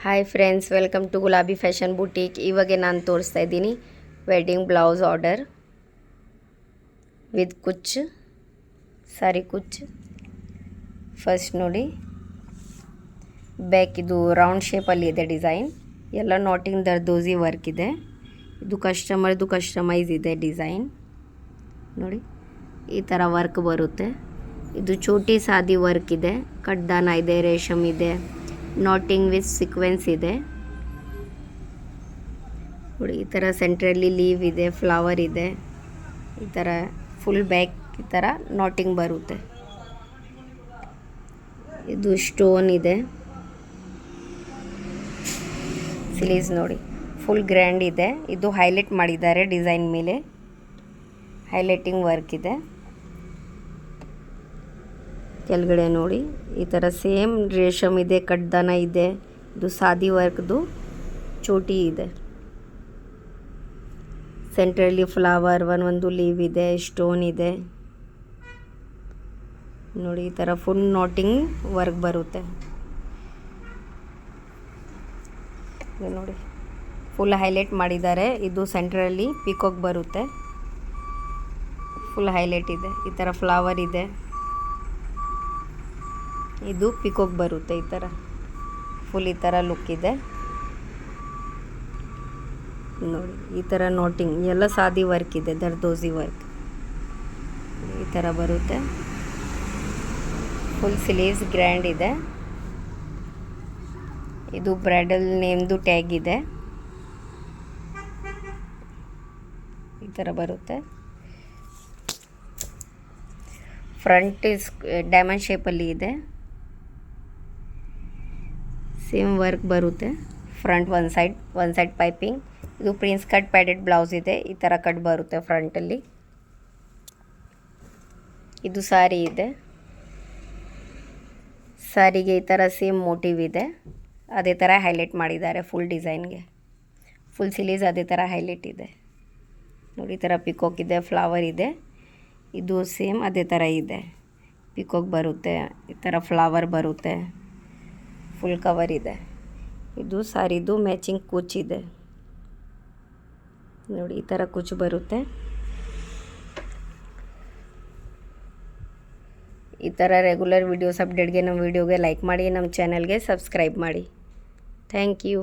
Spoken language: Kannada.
Hi friends, welcome to Gulabi fashion boutique. ಇವಾಗ ನಾನು ತೋರಿಸ್ತಾ ಇದ್ದೀನಿ ವೆಡ್ಡಿಂಗ್ ಬ್ಲೌಸ್ ಆರ್ಡರ್ ವಿತ್ ಕುಚ್, ಸಾರಿ ಕುಚ್. ಫಸ್ಟ್ ನೋಡಿ, ಬ್ಯಾಕ್ ಇದು ರೌಂಡ್ ಶೇಪಲ್ಲಿ ಇದೆ ಡಿಸೈನ್, ಎಲ್ಲ ನಾಟಿಂಗ್ ದರ್ದೋಸಿ ವರ್ಕ್ ಇದೆ. ಇದು ಕಸ್ಟಮರ್ದು ಕಸ್ಟಮೈಸ್ ಇದೆ ಡಿಸೈನ್ ನೋಡಿ, ಈ ಥರ ವರ್ಕ್ ಬರುತ್ತೆ. ಇದು ಚೋಟಿ ಸಾದಿ ವರ್ಕ್ ಇದೆ, ಕಡ್ದಾನ ಇದೆ, ರೇಷಮ್ ಇದೆ, ನಾಟಿಂಗ್ ವಿತ್ ಸೀಕ್ವೆನ್ಸ್ ಇದೆ ನೋಡಿ. ಈ ಥರ ಸೆಂಟ್ರಲ್ಲಿ ಲೀವ್ ಇದೆ, ಫ್ಲವರ್ ಇದೆ, ಈ ಥರ ಫುಲ್ ಬ್ಯಾಕ್ ಈ ಥರ ನಾಟಿಂಗ್ ಬರುತ್ತೆ. ಇದು ಸ್ಟೋನ್ ಇದೆ, ಸ್ಲೀವ್ಸ್ ನೋಡಿ ಫುಲ್ ಗ್ರ್ಯಾಂಡ್ ಇದೆ. ಇದು ಹೈಲೈಟ್ ಮಾಡಿದ್ದಾರೆ ಡಿಸೈನ್ ಮೇಲೆ, ಹೈಲೈಟಿಂಗ್ ವರ್ಕ್ ಇದೆ. ಕೆಳಗಡೆ ನೋಡಿ ಈ ಥರ ಸೇಮ್ ರೇಷಮ್ ಇದೆ, ಕಡ್ದಾನ ಇದೆ. ಇದು ಸಾದಿ ವರ್ಕ್ದು ಚೋಟಿ ಇದೆ, ಸೆಂಟ್ರಲ್ಲಿ ಫ್ಲವರ್ ಒಂದು ಲೀವ್ ಇದೆ, ಸ್ಟೋನ್ ಇದೆ ನೋಡಿ. ಈ ಥರ ಫುಲ್ ನಾಟಿಂಗ್ ವರ್ಕ್ ಬರುತ್ತೆ ನೋಡಿ, ಫುಲ್ ಹೈಲೈಟ್ ಮಾಡಿದ್ದಾರೆ. ಇದು ಸೆಂಟ್ರಲ್ಲಿ ಪಿಕಾಕ್ ಬರುತ್ತೆ, ಫುಲ್ ಹೈಲೈಟ್ ಇದೆ. ಈ ಥರ ಫ್ಲವರ್ ಇದೆ, ಇದು ಪಿಕಾಕ್ ಬರುತ್ತೆ. ಈ ಥರ ಫುಲ್ ಈ ಥರ ಲುಕ್ ಇದೆ ನೋಡಿ. ಈ ಥರ ನಾಟಿಂಗ್ ಎಲ್ಲ ಸಾದಿ ವರ್ಕ್ ಇದೆ, ದರ್ದೋಸಿ ವರ್ಕ್ ಈ ಥರ ಬರುತ್ತೆ. ಫುಲ್ ಸ್ಲೀವ್ಸ್ ಗ್ರ್ಯಾಂಡ್ ಇದೆ. ಇದು ಬ್ರೈಡಲ್ ನೇಮ್ದು ಟ್ಯಾಗ್ ಇದೆ, ಈ ಥರ ಬರುತ್ತೆ. ಫ್ರಂಟ್ ಡೈಮಂಡ್ ಶೇಪಲ್ಲಿ ಇದೆ, ಸೇಮ್ ವರ್ಕ್ ಬರುತ್ತೆ. Front one side piping. ಇದು ಪ್ರಿನ್ಸ್ ಕಟ್ ಪ್ಯಾಡೆಡ್ ಬ್ಲೌಸ್ ಇದೆ, ಈ ಥರ ಕಟ್ ಬರುತ್ತೆ ಫ್ರಂಟಲ್ಲಿ. ಇದು ಸಾರಿ ಇದೆ, ಸಾರಿಗೆ ಈ ಥರ ಸೇಮ್ ಮೋಟಿವ್ ಇದೆ, ಅದೇ ಥರ ಹೈಲೈಟ್ ಮಾಡಿದ್ದಾರೆ ಫುಲ್ ಡಿಸೈನ್ಗೆ. ಫುಲ್ ಸ್ಲೀವ್ಸ್ ಅದೇ ಥರ ಹೈಲೈಟ್ ಇದೆ ನೋಡಿ. ಈ ಥರ ಪಿಕಾಕ್ ಇದೆ, ಫ್ಲವರ್ ಇದೆ. ಇದು ಸೇಮ್ ಅದೇ ಥರ ಇದೆ, ಪಿಕಾಕ್ ಬರುತ್ತೆ, ಈ ಥರ ಫ್ಲವರ್ ಬರುತ್ತೆ, ಫುಲ್ ಕವರ್ ಇದೆ. ಇದು ಸಾರಿದು ಮ್ಯಾಚಿಂಗ್ ಕುಚ್ ಇದೆ ನೋಡಿ, ಈ ಥರ ಕುಚ್ ಬರುತ್ತೆ. ಈ ಥರ ರೆಗ್ಯುಲರ್ ವೀಡಿಯೋಸ್ ಅಪ್ಡೇಟ್ಗೆ ನಮ್ಮ ವೀಡಿಯೋಗೆ ಲೈಕ್ ಮಾಡಿ, ನಮ್ಮ ಚಾನಲ್ಗೆ ಸಬ್ಸ್ಕ್ರೈಬ್ ಮಾಡಿ. Thank you.